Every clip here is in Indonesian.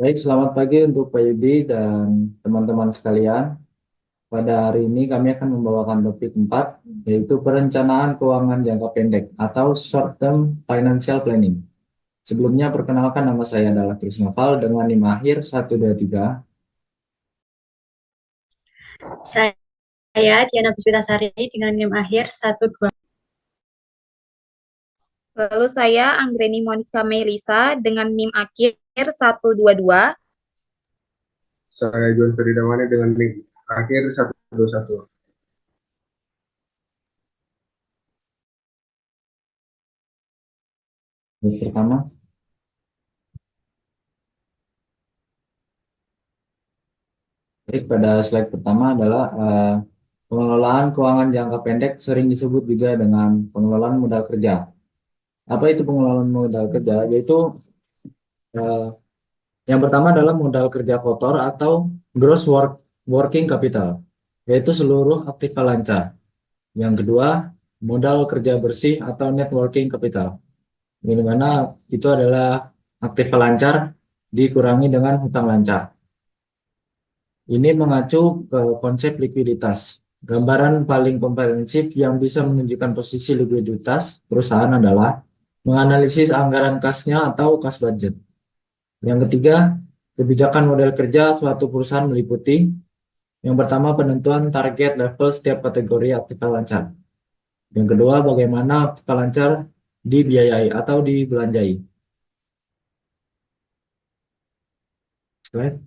Baik, selamat pagi untuk Pak Yudi dan teman-teman sekalian. Pada hari ini kami akan membawakan topik 4, yaitu perencanaan keuangan jangka pendek atau short term financial planning. Sebelumnya, perkenalkan, nama saya adalah Trisnoval dengan NIM akhir 123. Saya Diana Puspitasari dengan NIM akhir 12. Lalu saya Anggreni Monica Melisa dengan NIM akhir 122. Saya John Feridamani dengan NIM akhir 121. Yang pertama, pada slide pertama adalah pengelolaan keuangan jangka pendek, sering disebut juga dengan pengelolaan modal kerja. Apa itu pengelolaan modal kerja? Yaitu eh, yang pertama adalah modal kerja kotor atau working capital, yaitu seluruh aktiva lancar. Yang kedua, modal kerja bersih atau net working capital, di mana itu adalah aktiva lancar dikurangi dengan hutang lancar. Ini mengacu ke konsep likuiditas. Gambaran paling komprehensif yang bisa menunjukkan posisi likuiditas perusahaan adalah menganalisis anggaran kasnya atau kas budget. Yang ketiga, kebijakan model kerja suatu perusahaan meliputi yang pertama, penentuan target level setiap kategori aktiva lancar. Yang kedua, bagaimana aktiva lancar dibiayai atau dibelanjai. Slide.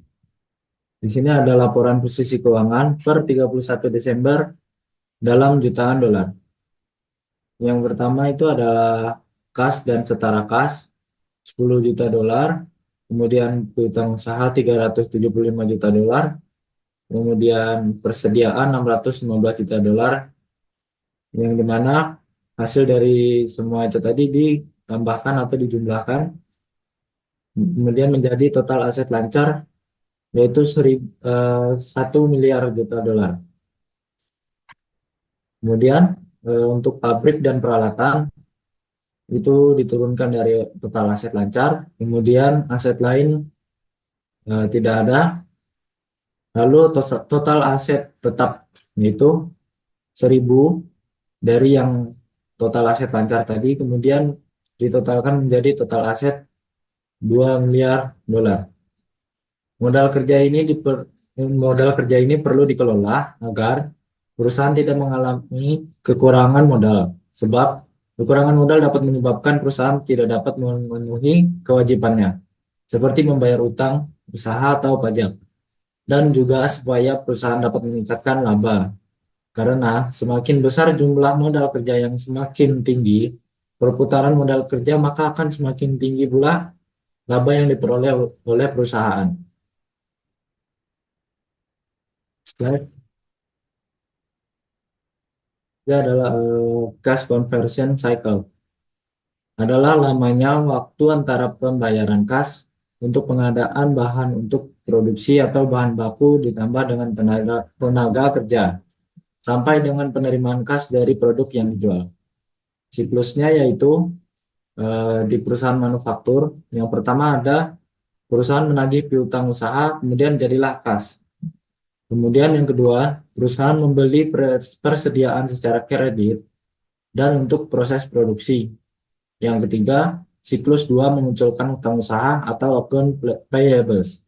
Di sini ada laporan posisi keuangan per 31 Desember dalam jutaan dolar. Yang pertama itu adalah kas dan setara kas 10 juta dolar, kemudian piutang usaha 375 juta dolar, kemudian persediaan 615 juta dolar, yang dimana hasil dari semua itu tadi ditambahkan atau dijumlahkan kemudian menjadi total aset lancar, yaitu 1 miliar juta dolar. Kemudian untuk pabrik dan peralatan itu diturunkan dari total aset lancar, kemudian aset lain tidak ada, lalu total aset tetap yaitu 1.000 dari yang total aset lancar tadi, kemudian ditotalkan menjadi total aset 2 miliar dolar. Modal kerja ini perlu dikelola agar perusahaan tidak mengalami kekurangan modal, sebab kekurangan modal dapat menyebabkan perusahaan tidak dapat memenuhi kewajibannya, seperti membayar utang, usaha atau pajak, dan juga supaya perusahaan dapat meningkatkan laba. Karena semakin besar jumlah modal kerja yang semakin tinggi, perputaran modal kerja, maka akan semakin tinggi pula laba yang diperoleh oleh perusahaan. Slide. Ini adalah cash conversion cycle. Adalah lamanya waktu antara pembayaran kas untuk pengadaan bahan untuk produksi atau bahan baku ditambah dengan tenaga kerja sampai dengan penerimaan kas dari produk yang dijual. Siklusnya yaitu di perusahaan manufaktur, yang pertama ada perusahaan menagih piutang usaha, kemudian jadilah kas. Kemudian yang kedua, perusahaan membeli persediaan secara kredit dan untuk proses produksi. Yang ketiga, siklus 2 memunculkan hutang usaha atau account payables.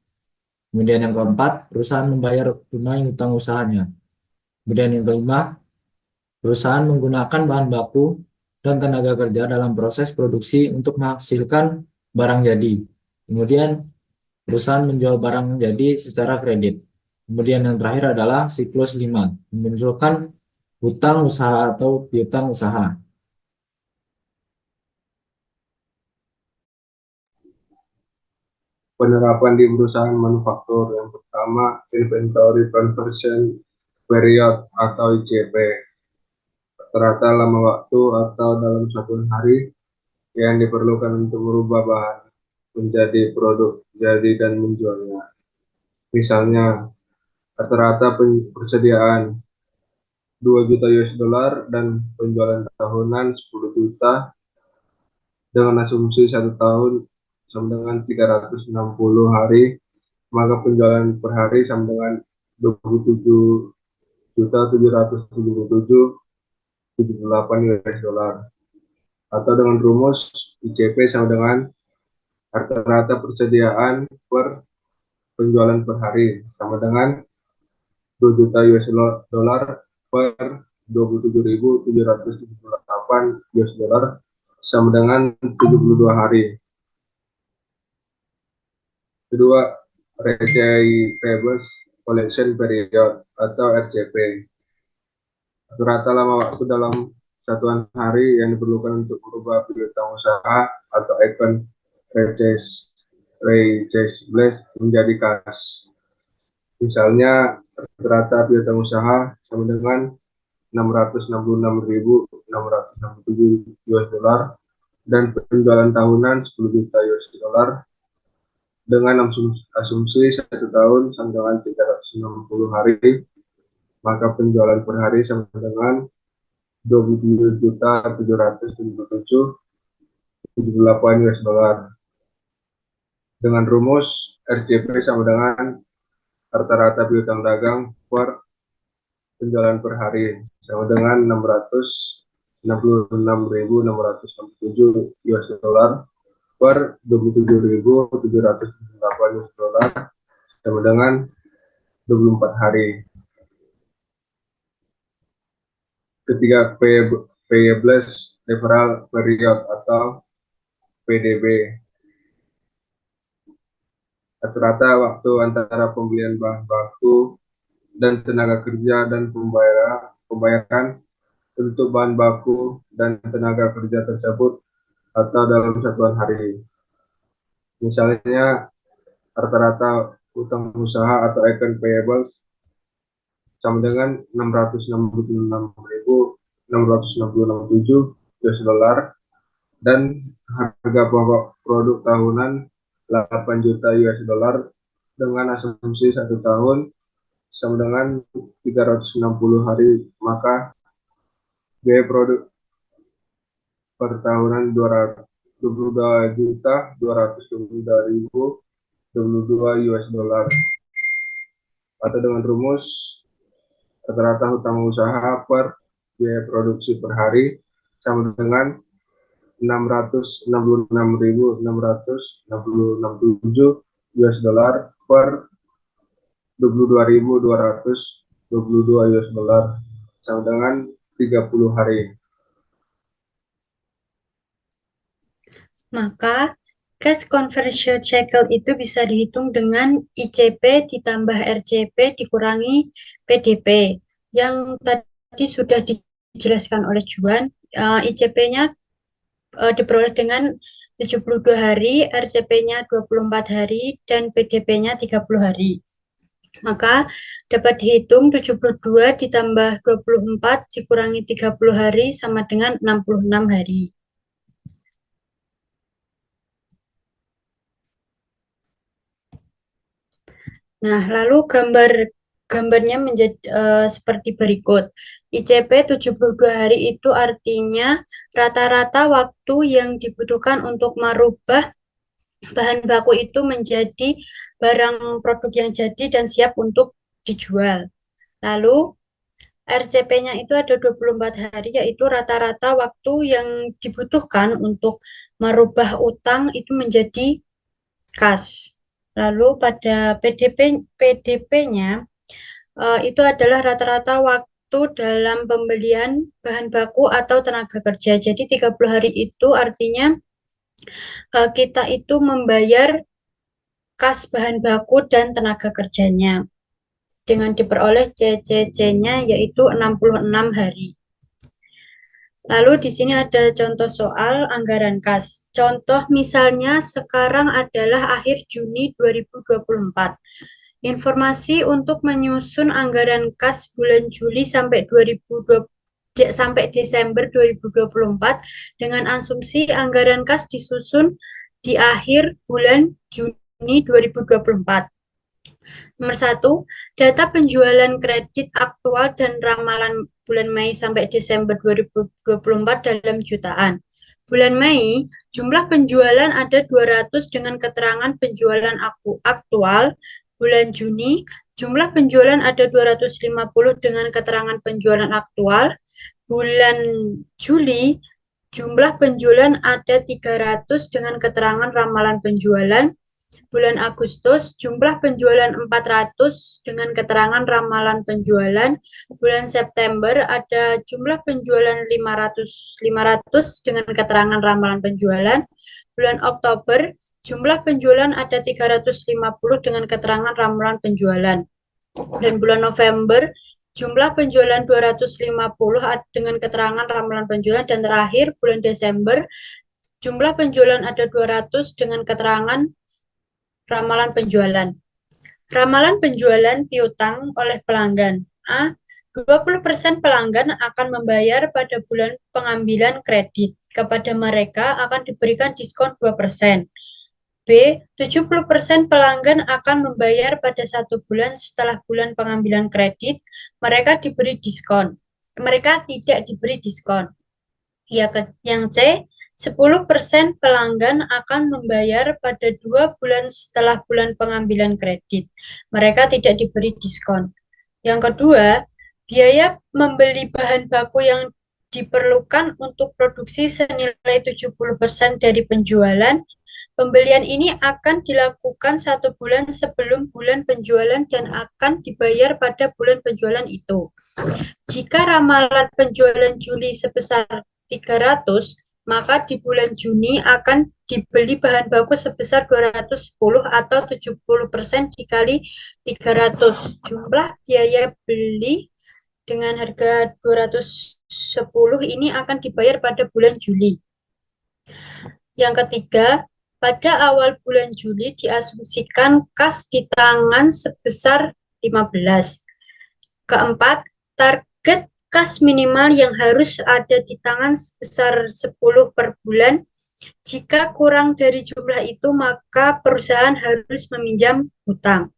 Kemudian yang keempat, perusahaan membayar tunai hutang usahanya. Kemudian yang kelima, perusahaan menggunakan bahan baku dan tenaga kerja dalam proses produksi untuk menghasilkan barang jadi. Kemudian perusahaan menjual barang jadi secara kredit. Kemudian yang terakhir adalah siklus 5, memunculkan hutang usaha atau piutang usaha. Penerapan di perusahaan manufaktur. Yang pertama, inventory conversion period atau ICP. Rata-rata lama waktu atau dalam satu hari yang diperlukan untuk merubah bahan menjadi produk jadi dan menjualnya. Misalnya, rata-rata persediaan 2 juta US dollar dan penjualan tahunan 10 juta dengan asumsi 1 tahun sama dengan 360 hari maka penjualan per hari sama dengan 27.777.78 US dollar. Atau dengan rumus ICP sama dengan rata-rata persediaan per penjualan per hari sama dengan 2 juta US dollar per 27.778 US dollar sama dengan 72 hari. Kedua, Receivables Collection Period atau RCP. Rata lama waktu dalam satuan hari yang diperlukan untuk merubah piutang usaha atau account receivables menjadi kas. Misalnya, rata piutang usaha sama dengan 666.667 US dollar dan penjualan tahunan 10 juta US dollar dengan asumsi 1 tahun sama dengan 360 hari, maka penjualan per hari sama dengan 27.777.78 US dollar. Dengan rumus RCP sama dengan rata-rata piutang dagang per penjualan per hari sama dengan 666.667 US dollar per 27.778 US dollar sama dengan 24 hari. Ketiga, Payables Deferral Period atau PDB. Rata-rata waktu antara pembelian bahan baku dan tenaga kerja dan pembayaran untuk bahan baku dan tenaga kerja tersebut atau dalam satuan hari. Misalnya, rata-rata utang usaha atau account payables sama dengan 666.667 US dollar dan harga pokok produk tahunan 8 juta US dollar dengan asumsi 1 tahun sama dengan 360 hari, maka biaya produk per tahunan 22.222.022 US dollar. Atau dengan rumus rata-rata hutang usaha per biaya produksi per hari sama dengan 666.667 US dollar per 22.222 US dollar sama dengan 30 hari. Maka cash conversion cycle itu bisa dihitung dengan ICP ditambah RCP dikurangi PDP. Yang tadi sudah dijelaskan oleh Juan, ICP-nya diperoleh dengan 72 hari, RCP-nya 24 hari, dan PDP-nya 30 hari. Maka dapat dihitung 72 ditambah 24 dikurangi 30 hari sama dengan 66 hari. Nah, lalu gambarnya menjadi seperti berikut. ICP 72 hari itu artinya rata-rata waktu yang dibutuhkan untuk merubah bahan baku itu menjadi barang produk yang jadi dan siap untuk dijual. Lalu RCP-nya itu ada 24 hari, yaitu rata-rata waktu yang dibutuhkan untuk merubah utang itu menjadi kas. Lalu pada PDP-nya itu adalah rata-rata waktu dalam pembelian bahan baku atau tenaga kerja. Jadi 30 hari itu artinya kita itu membayar kas bahan baku dan tenaga kerjanya dengan diperoleh CCC-nya yaitu 66 hari. Lalu di sini ada contoh soal anggaran kas. Contoh misalnya sekarang adalah akhir Juni 2024. Informasi untuk menyusun anggaran kas bulan Juli sampai Desember 2024 dengan asumsi anggaran kas disusun di akhir bulan Juni 2024. Nomor 1, data penjualan kredit aktual dan ramalan bulan Mei sampai Desember 2024 dalam jutaan. Bulan Mei, jumlah penjualan ada 200 dengan keterangan penjualan aktual Bulan Juni, jumlah penjualan ada 250 dengan keterangan penjualan aktual. Bulan Juli, jumlah penjualan ada 300 dengan keterangan ramalan penjualan. Bulan Agustus, jumlah penjualan 400 dengan keterangan ramalan penjualan. Bulan September, ada jumlah penjualan 500 dengan keterangan ramalan penjualan. Bulan Oktober, jumlah penjualan ada 350 dengan keterangan ramalan penjualan. Dan bulan November, jumlah penjualan 250 dengan keterangan ramalan penjualan. Dan terakhir, bulan Desember, jumlah penjualan ada 200 dengan keterangan ramalan penjualan. Ramalan penjualan piutang oleh pelanggan. A. 20% pelanggan akan membayar pada bulan pengambilan kredit. Kepada mereka akan diberikan diskon 2%. B. 70% pelanggan akan membayar pada 1 bulan setelah bulan pengambilan kredit. Mereka diberi diskon. Mereka tidak diberi diskon. Yang C. 10% pelanggan akan membayar pada 2 bulan setelah bulan pengambilan kredit. Mereka tidak diberi diskon. Yang kedua, biaya membeli bahan baku yang diperlukan untuk produksi senilai 70% dari penjualan. Pembelian ini akan dilakukan 1 bulan sebelum bulan penjualan dan akan dibayar pada bulan penjualan itu. Jika ramalan penjualan Juli sebesar 300, maka di bulan Juni akan dibeli bahan baku sebesar 210 atau 70% dikali 300. Jumlah biaya beli dengan harga 210 ini akan dibayar pada bulan Juli. Yang ketiga, pada awal bulan Juli diasumsikan kas di tangan sebesar 15. Keempat, target kas minimal yang harus ada di tangan sebesar 10 per bulan. Jika kurang dari jumlah itu, maka perusahaan harus meminjam hutang.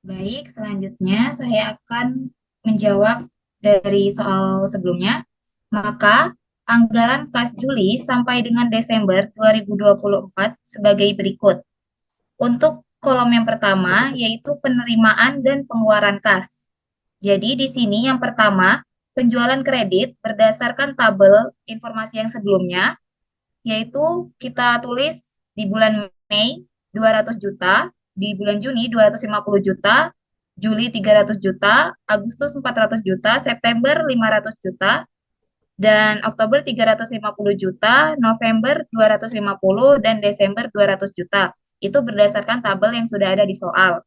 Baik, selanjutnya saya akan menjawab dari soal sebelumnya. Maka, anggaran kas Juli sampai dengan Desember 2024 sebagai berikut. Untuk kolom yang pertama, yaitu penerimaan dan pengeluaran kas. Jadi, di sini yang pertama, penjualan kredit berdasarkan tabel informasi yang sebelumnya, yaitu kita tulis di bulan Mei 200 juta, di bulan Juni 250 juta, Juli 300 juta, Agustus 400 juta, September 500 juta, dan Oktober 350 juta, November 250, dan Desember 200 juta. Itu berdasarkan tabel yang sudah ada di soal.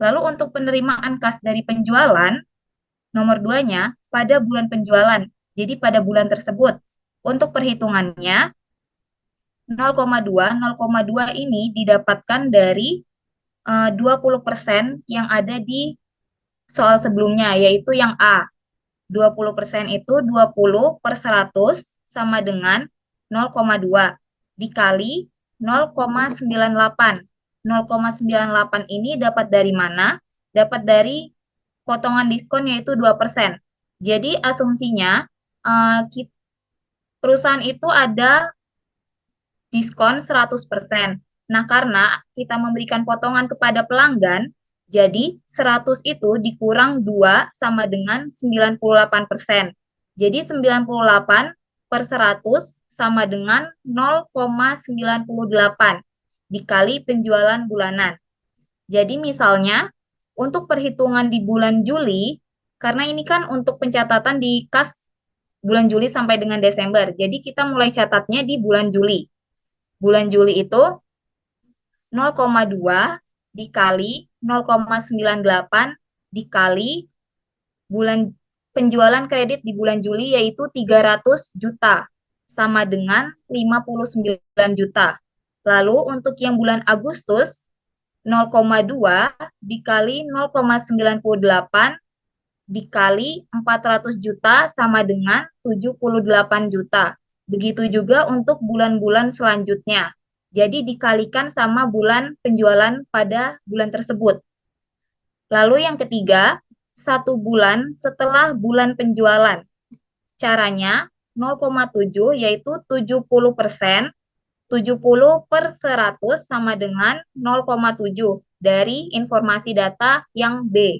Lalu untuk penerimaan kas dari penjualan, nomor 2-nya pada bulan penjualan. Jadi pada bulan tersebut. Untuk perhitungannya, 0,2 ini didapatkan dari 20% yang ada di soal sebelumnya, yaitu yang A. 20% itu 20 per 100 sama dengan 0,2 dikali 0,98. 0,98 ini dapat dari mana? Dapat dari potongan diskon yaitu 2%. Jadi asumsinya perusahaan itu ada diskon 100%. Nah, karena kita memberikan potongan kepada pelanggan, jadi 100 itu dikurang 2 sama dengan 98%. Jadi 98 per 100 sama dengan 0,98 dikali penjualan bulanan. Jadi misalnya, untuk perhitungan di bulan Juli, karena ini kan untuk pencatatan di kas bulan Juli sampai dengan Desember, jadi kita mulai catatnya di bulan Juli. Bulan Juli itu 0,2 dikali 0,98 dikali bulan penjualan kredit di bulan Juli yaitu 300 juta sama dengan 59 juta. Lalu untuk yang bulan Agustus 0,2 dikali 0,98 dikali 400 juta sama dengan 78 juta. Begitu juga untuk bulan-bulan selanjutnya. Jadi dikalikan sama bulan penjualan pada bulan tersebut. Lalu yang ketiga, 1 bulan setelah bulan penjualan. Caranya 0,7 yaitu 70% 70/100 sama dengan 0,7 dari informasi data yang B.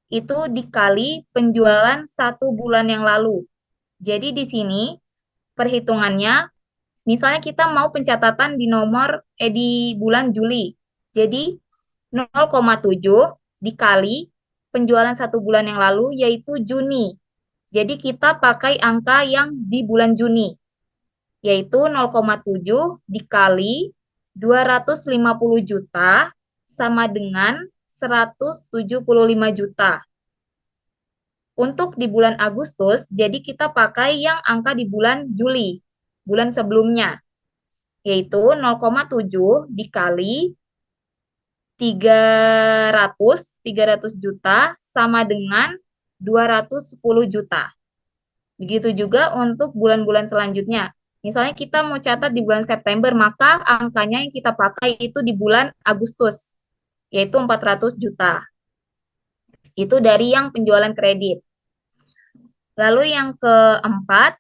Itu dikali penjualan 1 bulan yang lalu. Jadi di sini perhitungannya, misalnya kita mau pencatatan di bulan Juli. Jadi 0,7 dikali penjualan 1 bulan yang lalu yaitu Juni. Jadi kita pakai angka yang di bulan Juni, yaitu 0,7 dikali 250 juta sama dengan 175 juta. Untuk di bulan Agustus, jadi kita pakai yang angka di bulan Juli, bulan sebelumnya, yaitu 0,7 dikali 300 juta sama dengan 210 juta. Begitu juga untuk bulan-bulan selanjutnya. Misalnya kita mau catat di bulan September, maka angkanya yang kita pakai itu di bulan Agustus, yaitu 400 juta. Itu dari yang penjualan kredit. Lalu yang keempat,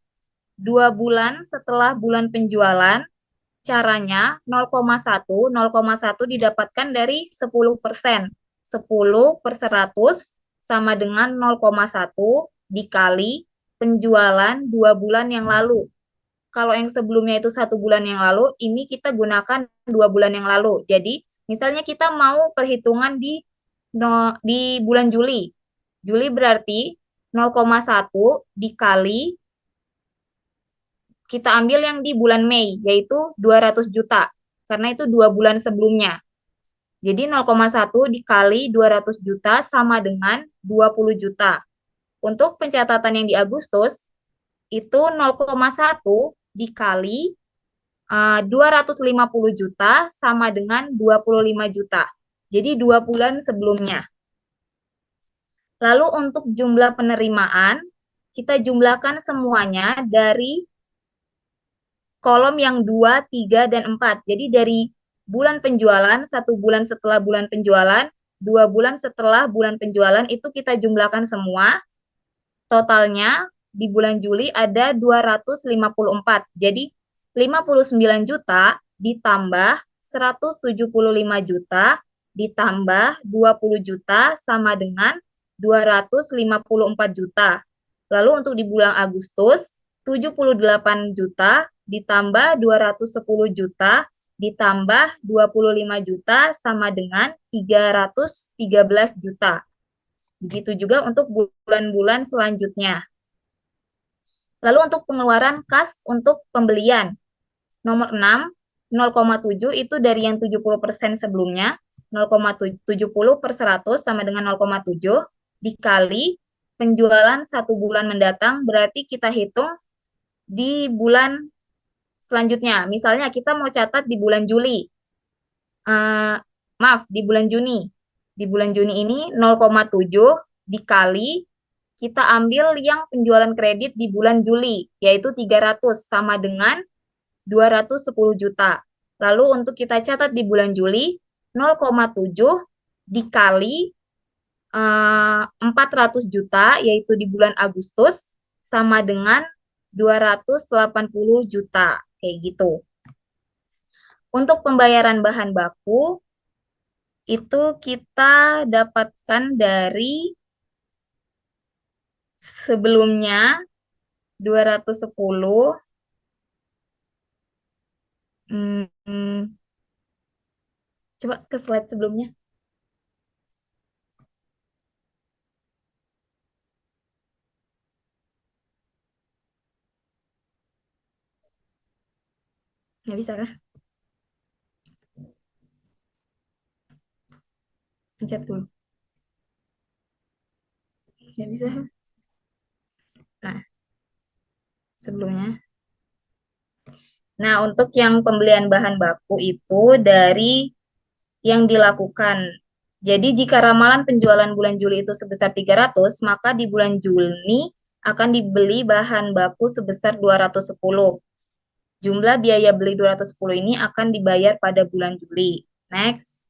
2 bulan setelah bulan penjualan, caranya 0,1 didapatkan dari 10%. 10/100 sama dengan 0,1 dikali penjualan 2 bulan yang lalu. Kalau yang sebelumnya itu 1 bulan yang lalu, ini kita gunakan 2 bulan yang lalu. Jadi, misalnya kita mau perhitungan di bulan Juli. Juli berarti 0,1 dikali, kita ambil yang di bulan Mei, yaitu 200 juta. Karena itu 2 bulan sebelumnya. Jadi 0,1 dikali 200 juta sama dengan 20 juta. Untuk pencatatan yang di Agustus, itu 0,1 dikali 250 juta sama dengan 25 juta. Jadi 2 bulan sebelumnya. Lalu untuk jumlah penerimaan, kita jumlahkan semuanya dari kolom yang 2, 3, dan 4. Jadi dari bulan penjualan, 1 bulan setelah bulan penjualan, 2 bulan setelah bulan penjualan, itu kita jumlahkan semua. Totalnya di bulan Juli ada 254. Jadi 59 juta ditambah 175 juta ditambah 20 juta sama dengan 254 juta. Lalu untuk di bulan Agustus, 78 juta ditambah 210 juta ditambah 25 juta sama dengan 313 juta. Begitu juga untuk bulan-bulan selanjutnya. Lalu untuk pengeluaran kas untuk pembelian. Nomor 6, 0,7 itu dari yang 70% sebelumnya, 0,70/100 sama dengan 0,7 dikali penjualan 1 bulan mendatang, berarti kita hitung di bulan selanjutnya. Misalnya kita mau catat di bulan Juli. Di bulan Juni. Di bulan Juni ini 0,7 dikali kita ambil yang penjualan kredit di bulan Juli, yaitu 300 sama dengan 210 juta. Lalu untuk kita catat di bulan Juli, 0,7 dikali 400 juta, yaitu di bulan Agustus, sama dengan 280 juta. Kayak gitu. Untuk pembayaran bahan baku, itu kita dapatkan dari sebelumnya 210. Coba ke slide sebelumnya. Nggak bisa kah? Pencet dulu. Nggak bisa. Nah, sebelumnya. Nah, untuk yang pembelian bahan baku itu dari yang dilakukan. Jadi jika ramalan penjualan bulan Juli itu sebesar 300, maka di bulan Juni akan dibeli bahan baku sebesar 210. Jumlah biaya beli 210 ini akan dibayar pada bulan Juli. Next.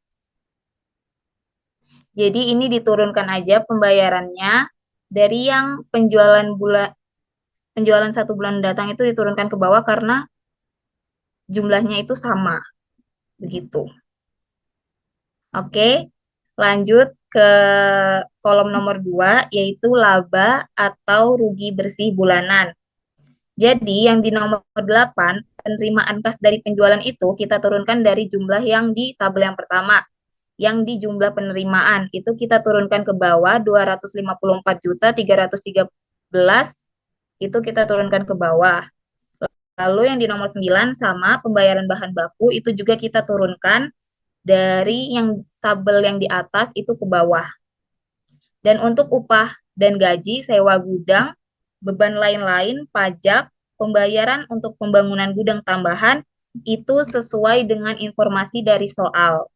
Jadi ini diturunkan aja pembayarannya dari yang penjualan 1 bulan datang itu diturunkan ke bawah karena jumlahnya itu sama. Begitu. Oke, lanjut ke kolom nomor 2, yaitu laba atau rugi bersih bulanan. Jadi yang di nomor 8, penerimaan kas dari penjualan itu kita turunkan dari jumlah yang di tabel yang pertama. Yang di jumlah penerimaan itu kita turunkan ke bawah 254.313 itu kita turunkan ke bawah. Lalu yang di nomor 9 sama pembayaran bahan baku itu juga kita turunkan dari yang tabel yang di atas itu ke bawah. Dan untuk upah dan gaji, sewa gudang, beban lain-lain, pajak, pembayaran untuk pembangunan gudang tambahan, itu sesuai dengan informasi dari soal.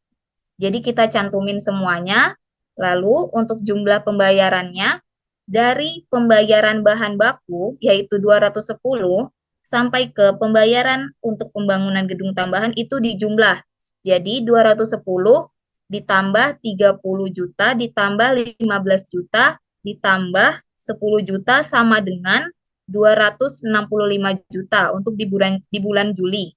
Jadi kita cantumin semuanya, lalu untuk jumlah pembayarannya, dari pembayaran bahan baku, yaitu 210, sampai ke pembayaran untuk pembangunan gedung tambahan itu dijumlah. Jadi 210 ditambah 30 juta, ditambah 15 juta, ditambah 10 juta sama dengan 265 juta untuk di bulan Juli.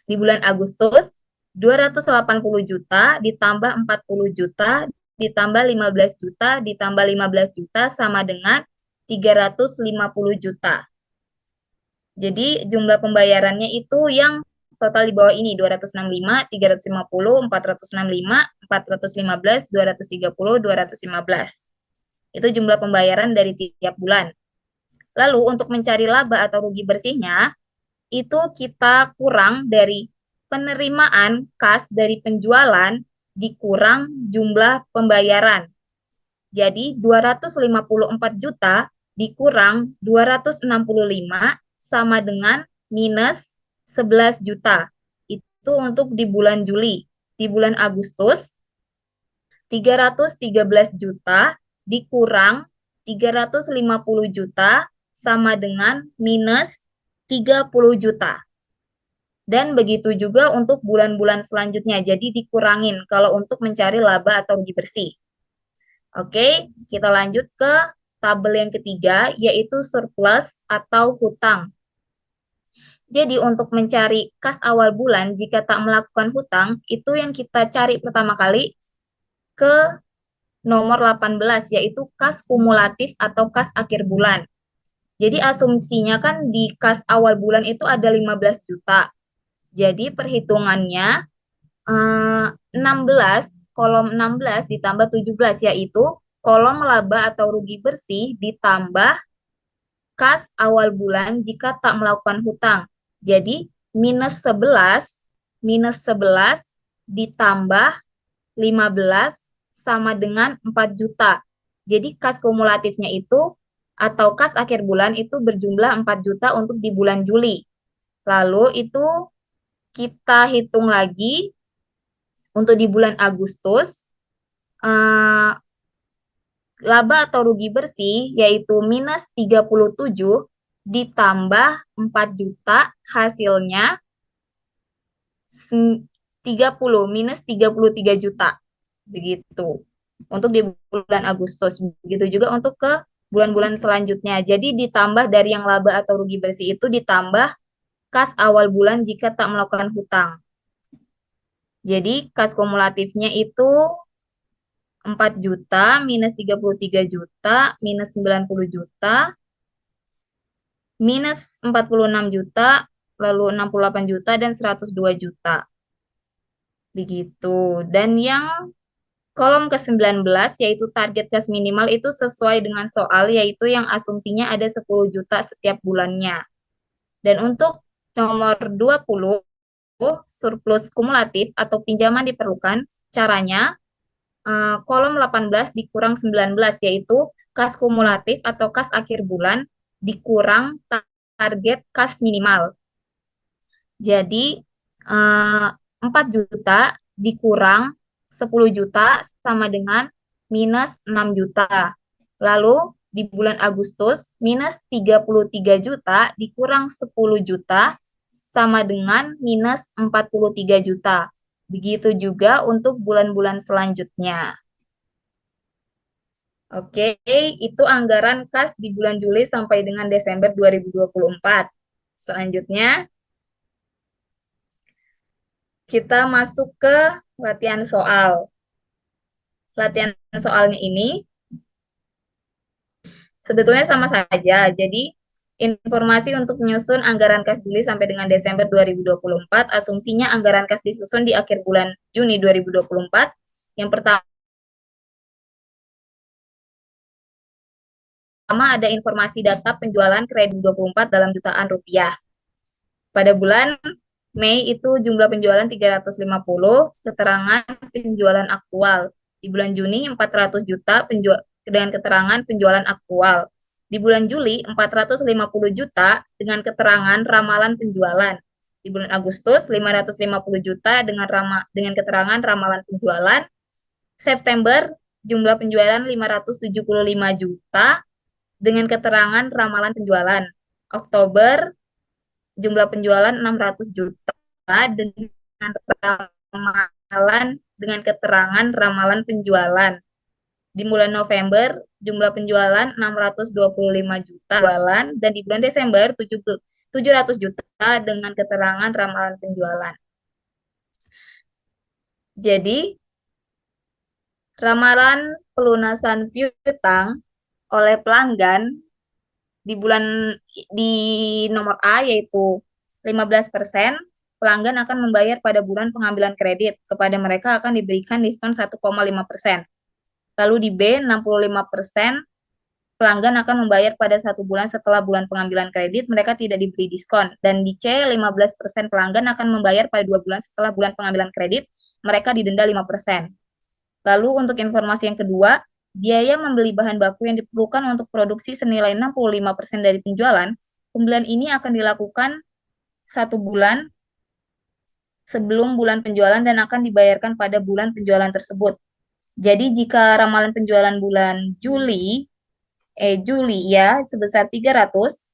Di bulan Agustus, 280 juta, ditambah 40 juta, ditambah 15 juta, ditambah 15 juta, sama dengan 350 juta. Jadi jumlah pembayarannya itu yang total di bawah ini, 265, 350, 465, 415, 230, 215. Itu jumlah pembayaran dari tiap bulan. Lalu untuk mencari laba atau rugi bersihnya, itu kita kurang dari penerimaan kas dari penjualan dikurang jumlah pembayaran. Jadi 254 juta dikurang 265 sama dengan minus 11 juta. Itu untuk di bulan Juli. Di bulan Agustus 313 juta dikurang 350 juta sama dengan minus 30 juta. Dan begitu juga untuk bulan-bulan selanjutnya. Jadi dikurangin kalau untuk mencari laba atau rugi bersih. Oke, kita lanjut ke tabel yang ketiga, yaitu surplus atau hutang. Jadi untuk mencari kas awal bulan jika tak melakukan hutang, itu yang kita cari pertama kali ke nomor 18, yaitu kas kumulatif atau kas akhir bulan. Jadi asumsinya kan di kas awal bulan itu ada 15 juta. Jadi perhitungannya 16, kolom 16 ditambah 17, yaitu kolom laba atau rugi bersih ditambah kas awal bulan jika tak melakukan hutang. Jadi minus 11 ditambah 15 sama dengan 4 juta. Jadi kas kumulatifnya itu atau kas akhir bulan itu berjumlah 4 juta untuk di bulan Juli. Lalu itu kita hitung lagi untuk di bulan Agustus, laba atau rugi bersih yaitu minus 37 ditambah 4 juta, hasilnya 30, minus 33 juta. Begitu. Untuk di bulan Agustus. Begitu juga untuk ke bulan-bulan selanjutnya. Jadi ditambah dari yang laba atau rugi bersih itu ditambah kas awal bulan jika tak melakukan hutang. Jadi kas kumulatifnya itu 4 juta, minus 33 juta, minus 90 juta, minus 46 juta, lalu 68 juta, dan 102 juta. Begitu. Dan yang kolom ke-19, yaitu target kas minimal itu sesuai dengan soal, yaitu yang asumsinya ada 10 juta setiap bulannya. Dan untuk nomor 20, surplus kumulatif atau pinjaman diperlukan, caranya kolom 18 dikurang 19, yaitu kas kumulatif atau kas akhir bulan dikurang target kas minimal. Jadi 4 juta dikurang 10 juta sama dengan minus 6 juta. Lalu di bulan Agustus minus 33 juta dikurang 10 juta sama dengan minus 43 juta. Begitu juga untuk bulan-bulan selanjutnya. Oke, itu anggaran kas di bulan Juli sampai dengan Desember 2024. Selanjutnya, kita masuk ke latihan soal. Latihan soalnya ini sebetulnya sama saja. Jadi, informasi untuk menyusun anggaran kas Juli sampai dengan Desember 2024, asumsinya anggaran kas disusun di akhir bulan Juni 2024. Yang pertama ada informasi data penjualan kredit 24 dalam jutaan rupiah. Pada bulan Mei itu jumlah penjualan 350, keterangan penjualan aktual. Di bulan Juni 400 juta dengan keterangan penjualan aktual. Di bulan Juli 450 juta dengan keterangan ramalan penjualan. Di bulan Agustus 550 juta dengan keterangan ramalan penjualan. September jumlah penjualan 575 juta dengan keterangan ramalan penjualan. Oktober jumlah penjualan 600 juta dengan keterangan ramalan penjualan. Di bulan November jumlah penjualan 625 juta penjualan, dan di bulan Desember 700 juta dengan keterangan ramalan penjualan. Jadi ramalan pelunasan piutang oleh pelanggan di nomor A yaitu 15%, pelanggan akan membayar pada bulan pengambilan kredit. Kepada mereka akan diberikan diskon 1,5%. Lalu di B 65%, pelanggan akan membayar pada 1 bulan setelah bulan pengambilan kredit, mereka tidak diberi diskon. Dan di C 15% pelanggan akan membayar pada 2 bulan setelah bulan pengambilan kredit, mereka didenda 5%. Lalu untuk informasi yang kedua, biaya membeli bahan baku yang diperlukan untuk produksi senilai 65% dari penjualan. Pembelian ini akan dilakukan 1 bulan sebelum bulan penjualan dan akan dibayarkan pada bulan penjualan tersebut. Jadi jika ramalan penjualan bulan Juli ya sebesar 300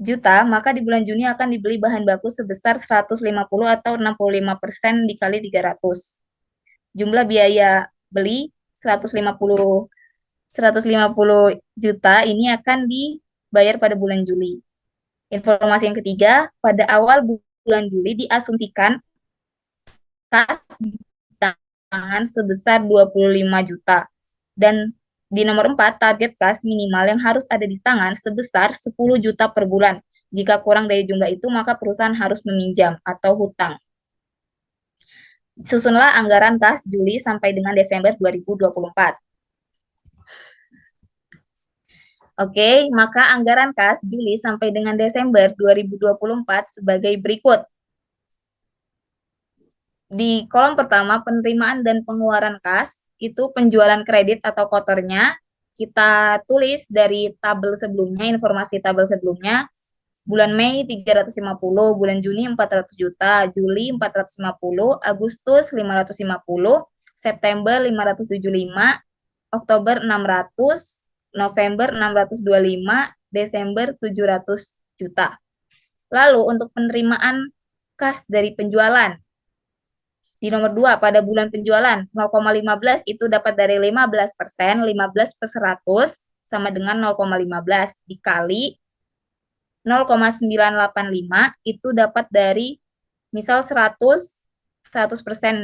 juta, maka di bulan Juni akan dibeli bahan baku sebesar 150 atau 65% dikali 300. Jumlah biaya beli 150 juta ini akan dibayar pada bulan Juli. Informasi yang ketiga, pada awal bulan Juli diasumsikan kas di tangan sebesar 25 juta. Dan di nomor 4, target kas minimal yang harus ada di tangan sebesar 10 juta per bulan. Jika kurang dari jumlah itu, maka perusahaan harus meminjam atau hutang. Susunlah anggaran kas Juli sampai dengan Desember 2024. Oke, maka anggaran kas Juli sampai dengan Desember 2024 sebagai berikut. Di kolom pertama, penerimaan dan pengeluaran kas, itu penjualan kredit atau kotornya, kita tulis dari tabel sebelumnya, informasi tabel sebelumnya. Bulan Mei 350, bulan Juni 400 juta, Juli 450, Agustus 550, September 575, Oktober 600, November 625, Desember 700 juta. Lalu untuk penerimaan kas dari penjualan, di nomor 2 pada bulan penjualan 0,15 itu dapat dari 15%, 15 per 100 sama dengan 0,15 dikali 0,985 itu dapat dari misal 100%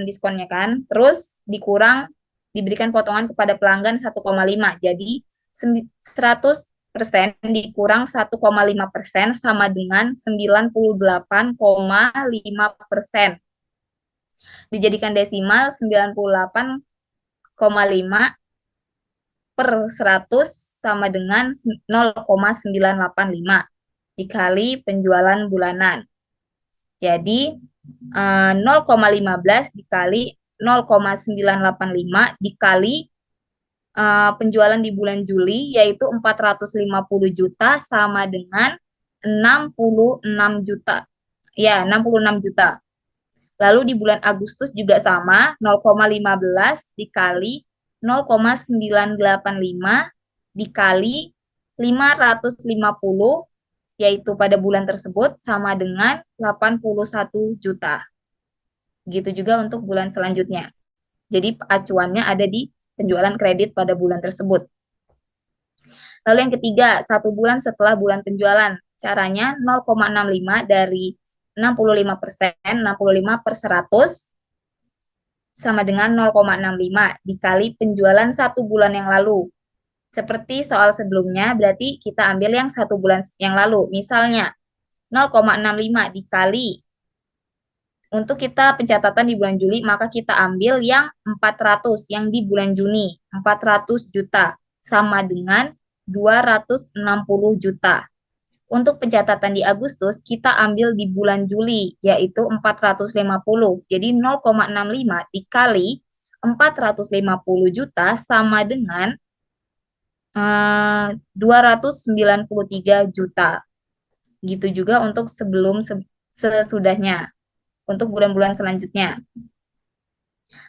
diskonnya kan, terus diberikan potongan kepada pelanggan 1,5. Jadi 100% dikurang 1,5% sama dengan 98,5%. Dijadikan desimal 98,5 per 100 sama dengan 0,985 dikali penjualan bulanan. Jadi 0,15 dikali 0,985 dikali penjualan di bulan Juli yaitu 450 juta sama dengan 66 juta. Ya, 66 juta. Lalu di bulan Agustus juga sama, 0,15 dikali 0,985 dikali 550 yaitu pada bulan tersebut sama dengan 81 juta. Begitu juga untuk bulan selanjutnya. Jadi acuannya ada di penjualan kredit pada bulan tersebut. Lalu yang ketiga, 1 bulan setelah bulan penjualan. Caranya 0,65 dari 65%, 65/100 sama dengan 0,65 dikali penjualan 1 bulan yang lalu. Seperti soal sebelumnya, berarti kita ambil yang 1 bulan yang lalu. Misalnya, 0,65 dikali, untuk kita pencatatan di bulan Juli, maka kita ambil yang 400, yang di bulan Juni, 400 juta, sama dengan 260 juta. Untuk pencatatan di Agustus, kita ambil di bulan Juli, yaitu 450. Jadi 0,65 dikali 450 juta sama dengan 293 juta. Gitu juga untuk sesudahnya, untuk bulan-bulan selanjutnya.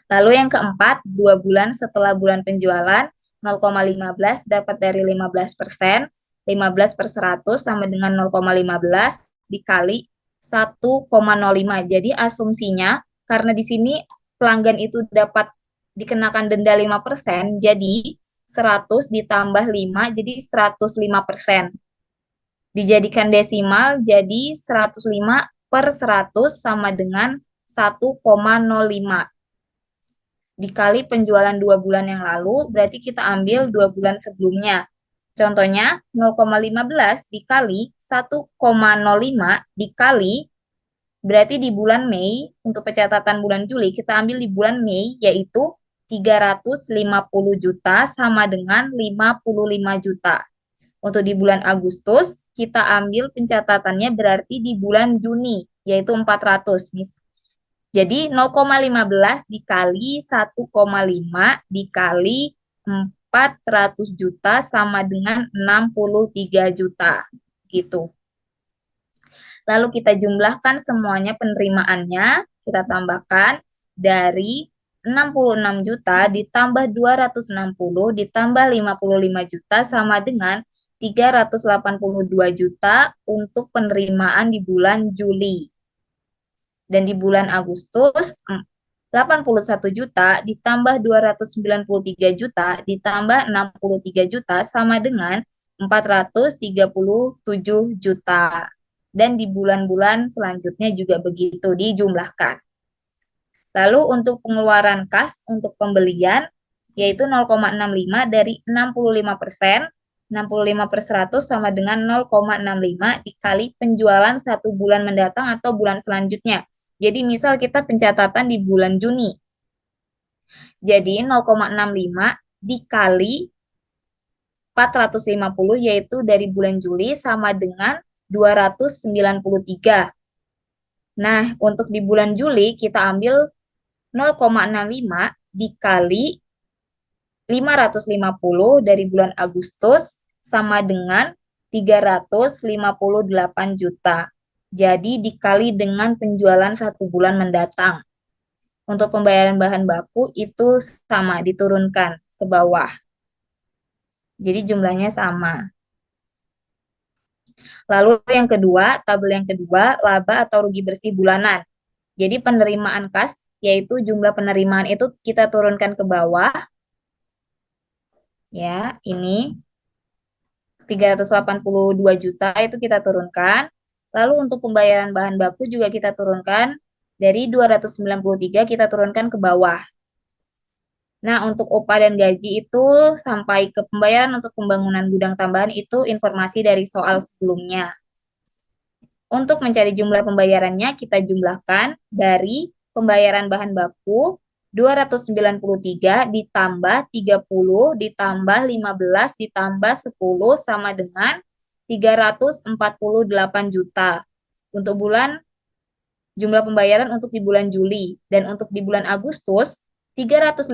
Lalu yang keempat, 2 bulan setelah bulan penjualan, 0,15 dapat dari 15%, 15/100 sama dengan 0,15 dikali 1,05. Jadi asumsinya, karena di sini pelanggan itu dapat dikenakan denda 5%, jadi 100 ditambah 5, jadi 105%. Dijadikan desimal, jadi 105/100 sama dengan 1,05. Dikali penjualan 2 bulan yang lalu, berarti kita ambil 2 bulan sebelumnya. Contohnya, 0,15 dikali 1,05 dikali, berarti di bulan Mei, untuk pencatatan bulan Juli, kita ambil di bulan Mei, yaitu 350 juta sama dengan 55 juta. Untuk di bulan Agustus, kita ambil pencatatannya berarti di bulan Juni, yaitu 400. Jadi 0,15 dikali 1,5 dikali 400 juta sama dengan 63 juta. Gitu. Lalu kita jumlahkan semuanya penerimaannya, kita tambahkan dari 66 juta ditambah 260 ditambah 55 juta sama dengan 382 juta untuk penerimaan di bulan Juli. Dan di bulan Agustus, 81 juta ditambah 293 juta ditambah 63 juta sama dengan 437 juta. Dan di bulan-bulan selanjutnya juga begitu dijumlahkan. Lalu untuk pengeluaran kas untuk pembelian, yaitu 0,65 dari 65%, 65/100 sama dengan 0,65 dikali penjualan 1 bulan mendatang atau bulan selanjutnya. Jadi misal kita pencatatan di bulan Juni. Jadi 0,65 dikali 450 yaitu dari bulan Juli sama dengan 293. Nah, untuk di bulan Juli kita ambil 0,65 dikali 550 dari bulan Agustus sama dengan 358 juta. Jadi dikali dengan penjualan 1 bulan mendatang. Untuk pembayaran bahan baku itu sama, diturunkan ke bawah. Jadi jumlahnya sama. Lalu yang kedua, tabel yang kedua, laba atau rugi bersih bulanan. Jadi penerimaan kas, yaitu jumlah penerimaan itu kita turunkan ke bawah. Ya, ini 382 juta itu kita turunkan. Lalu untuk pembayaran bahan baku juga kita turunkan dari 293 kita turunkan ke bawah. Nah, untuk upah dan gaji itu sampai ke pembayaran untuk pembangunan gudang tambahan itu informasi dari soal sebelumnya. Untuk mencari jumlah pembayarannya kita jumlahkan dari pembayaran bahan baku 293 ditambah 30 ditambah 15 ditambah 10 sama dengan 348 juta. Untuk jumlah pembayaran untuk di bulan Juli. Dan untuk di bulan Agustus, 358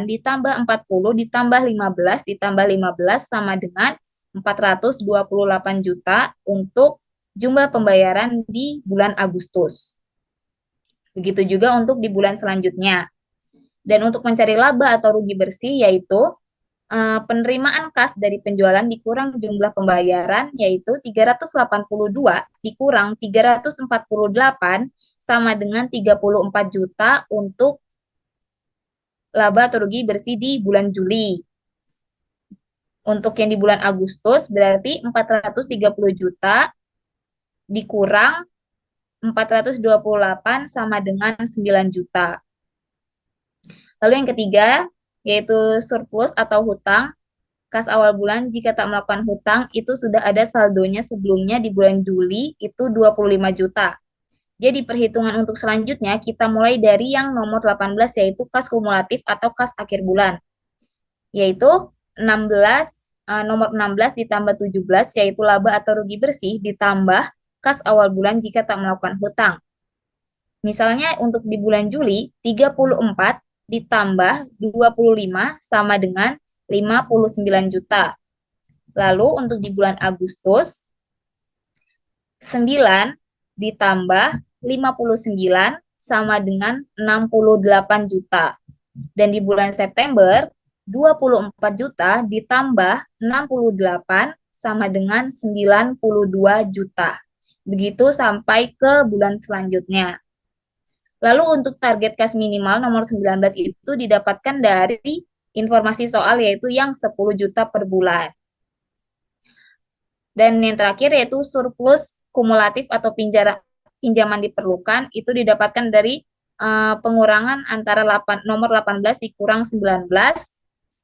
ditambah 40 ditambah 15 ditambah 15 sama dengan 428 juta untuk jumlah pembayaran di bulan Agustus. Begitu juga untuk di bulan selanjutnya. Dan untuk mencari laba atau rugi bersih yaitu penerimaan kas dari penjualan dikurang jumlah pembayaran yaitu 382 dikurang 348 sama dengan 34 juta untuk laba atau rugi bersih di bulan Juli. Untuk yang di bulan Agustus berarti 430 juta dikurang 428 sama dengan 9 juta. Lalu yang ketiga, yaitu surplus atau hutang. Kas awal bulan jika tak melakukan hutang itu sudah ada saldonya sebelumnya di bulan Juli itu 25 juta. Jadi perhitungan untuk selanjutnya kita mulai dari yang nomor 18 yaitu kas kumulatif atau kas akhir bulan. Yaitu 16 nomor 16 ditambah 17 yaitu laba atau rugi bersih ditambah kas awal bulan jika tak melakukan hutang. Misalnya untuk di bulan Juli 34 ditambah 25 sama dengan 59 juta. Lalu untuk di bulan Agustus 9 ditambah 59 sama dengan 68 juta. Dan di bulan September 24 juta ditambah 68 sama dengan 92 juta. Begitu sampai ke bulan selanjutnya. Lalu untuk target kas minimal nomor 19 itu didapatkan dari informasi soal yaitu yang 10 juta per bulan. Dan yang terakhir yaitu surplus kumulatif atau pinjaman diperlukan itu didapatkan dari pengurangan antara nomor 18 dikurang 19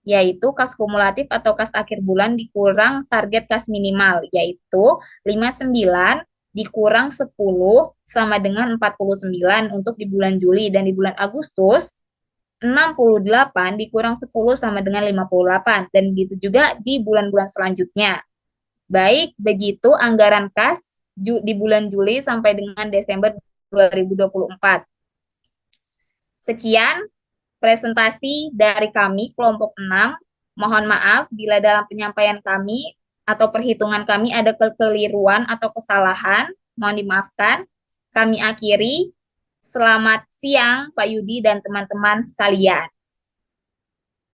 yaitu kas kumulatif atau kas akhir bulan dikurang target kas minimal yaitu 59 dikurang 10 sama dengan 49 untuk di bulan Juli dan di bulan Agustus 68 dikurang 10 sama dengan 58 dan begitu juga di bulan-bulan selanjutnya. Baik, begitu anggaran kas di bulan Juli sampai dengan Desember 2024. Sekian presentasi dari kami kelompok 6. Mohon maaf bila dalam penyampaian kami atau perhitungan kami ada kekeliruan atau kesalahan. Mohon dimaafkan. Kami akhiri. Selamat siang Pak Yudi dan teman-teman sekalian.